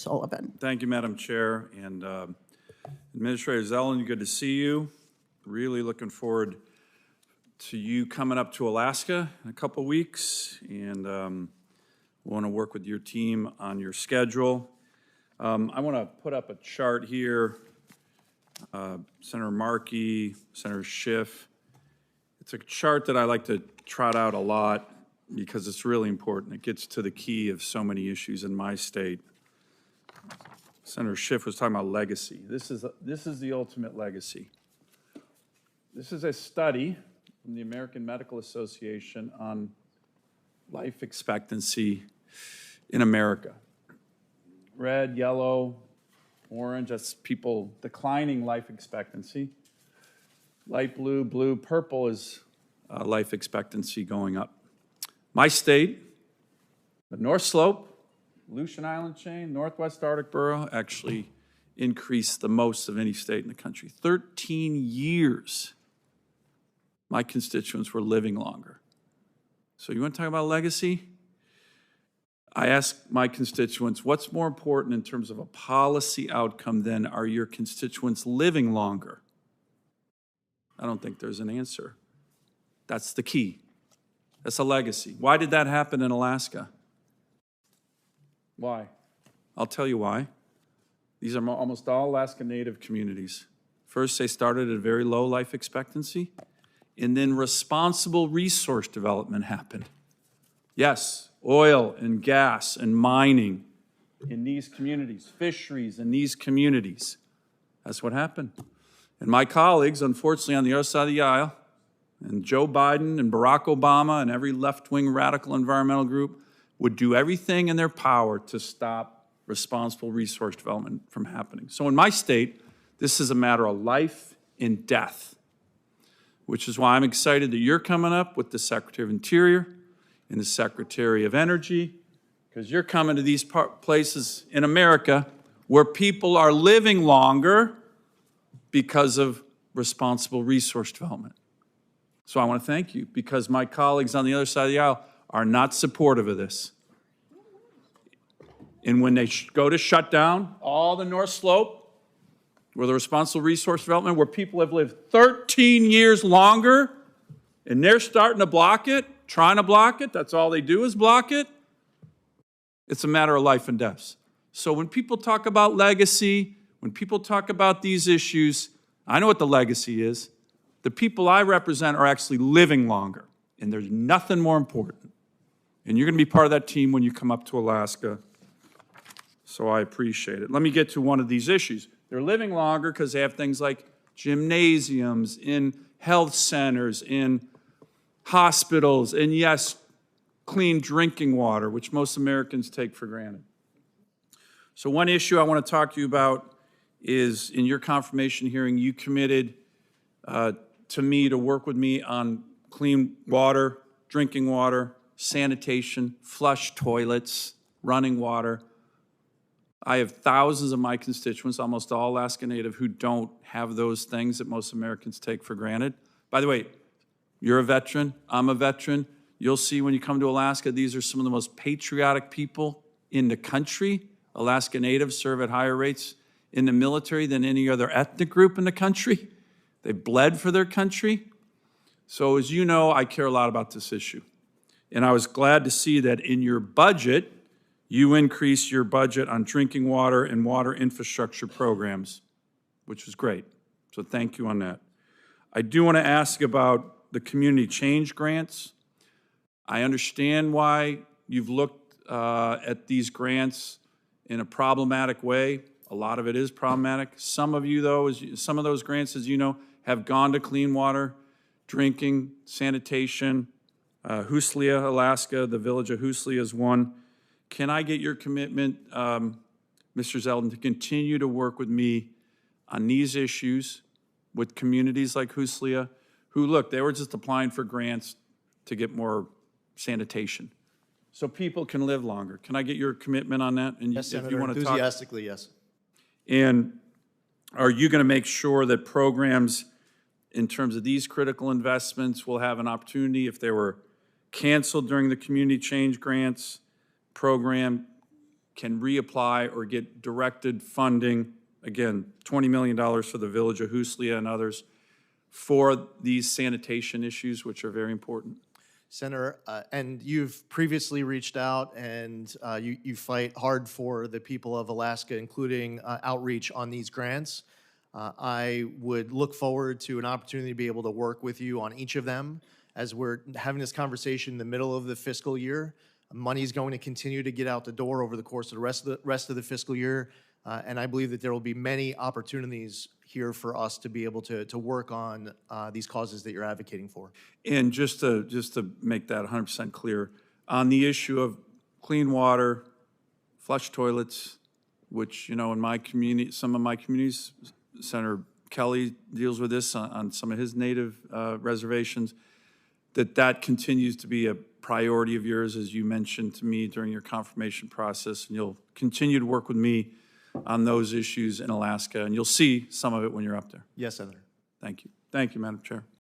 Sullivan. Thank you, Madam Chair. And Administrator Zeldin, good to see you. Really looking forward to you coming up to Alaska in a couple weeks, and want to work with your team on your schedule. I want to put up a chart here. Senator Markey, Senator Schiff. It's a chart that I like to trot out a lot because it's really important. It gets to the key of so many issues in my state. Senator Schiff was talking about legacy. This is the ultimate legacy. This is a study from the American Medical Association on life expectancy in America. Red, yellow, orange, that's people declining life expectancy. Light blue, blue, purple is life expectancy going up. My state, the North Slope, Aleutian Island chain, Northwest Arctic Borough, actually increased the most of any state in the country. 13 years, my constituents were living longer. So you want to talk about legacy? I ask my constituents, what's more important in terms of a policy outcome than are your constituents living longer? I don't think there's an answer. That's the key. That's a legacy. Why did that happen in Alaska? Why? I'll tell you why. These are almost all Alaska Native communities. First, they started at a very low life expectancy, and then responsible resource development happened. Yes, oil and gas and mining in these communities, fisheries in these communities. That's what happened. And my colleagues, unfortunately, on the other side of the aisle, and Joe Biden and Barack Obama and every left-wing radical environmental group would do everything in their power to stop responsible resource development from happening. So in my state, this is a matter of life and death, which is why I'm excited that you're coming up with the Secretary of Interior and the Secretary of Energy, because you're coming to these places in America where people are living longer because of responsible resource development. So I want to thank you, because my colleagues on the other side of the aisle are not supportive of this. And when they go to shut down all the North Slope, where the responsible resource development, where people have lived 13 years longer, and they're starting to block it, trying to block it, that's all they do is block it, it's a matter of life and death. So when people talk about legacy, when people talk about these issues, I know what the legacy is. The people I represent are actually living longer, and there's nothing more important. And you're going to be part of that team when you come up to Alaska, so I appreciate it. Let me get to one of these issues. They're living longer because they have things like gymnasiums, in health centers, in hospitals, and yes, clean drinking water, which most Americans take for granted. So one issue I want to talk to you about is, in your confirmation hearing, you committed to me to work with me on clean water, drinking water, sanitation, flush toilets, running water. I have thousands of my constituents, almost all Alaska Native, who don't have those things that most Americans take for granted. By the way, you're a veteran, I'm a veteran. You'll see when you come to Alaska, these are some of the most patriotic people in the country. Alaska Natives serve at higher rates in the military than any other ethnic group in the country. They bled for their country. So as you know, I care a lot about this issue. And I was glad to see that in your budget, you increased your budget on drinking water and water infrastructure programs, which was great. So thank you on that. I do want to ask about the community change grants. I understand why you've looked at these grants in a problematic way. A lot of it is problematic. Some of you, though, some of those grants, as you know, have gone to clean water, drinking, sanitation. Huslia, Alaska, the village of Huslia is one. Can I get your commitment, Mr. Zeldin, to continue to work with me on these issues with communities like Huslia, who, look, they were just applying for grants to get more sanitation, so people can live longer. Can I get your commitment on that? And yes, if Senator, you want to enthusiastically, yes. And are you going to make sure that programs in terms of these critical investments will have an opportunity, if they were canceled during the community change grants program, can reapply or get directed funding, again, $20 million for the village of Hooslia and others, for these sanitation issues, which are very important. Senator, and you've previously reached out and you fight hard for the people of Alaska, including outreach on these grants. I would look forward to an opportunity to be able to work with you on each of them. As we're having this conversation in the middle of the fiscal year, money is going to continue to get out the door over the course of the rest of the fiscal year, and I believe that there will be many opportunities here for us to be able to work on these causes that you're advocating for. And just to make that 100% clear, on the issue of clean water, flush toilets, which, you know, in my community, some of my communities, Senator Kelly deals with this on some of his native reservations, that continues to be a priority of yours, as you mentioned to me during your confirmation process, and you'll continue to work with me on those issues in Alaska, and you'll see some of it when you're up there. Yes, Senator. Thank you. Thank you, Madam Chair.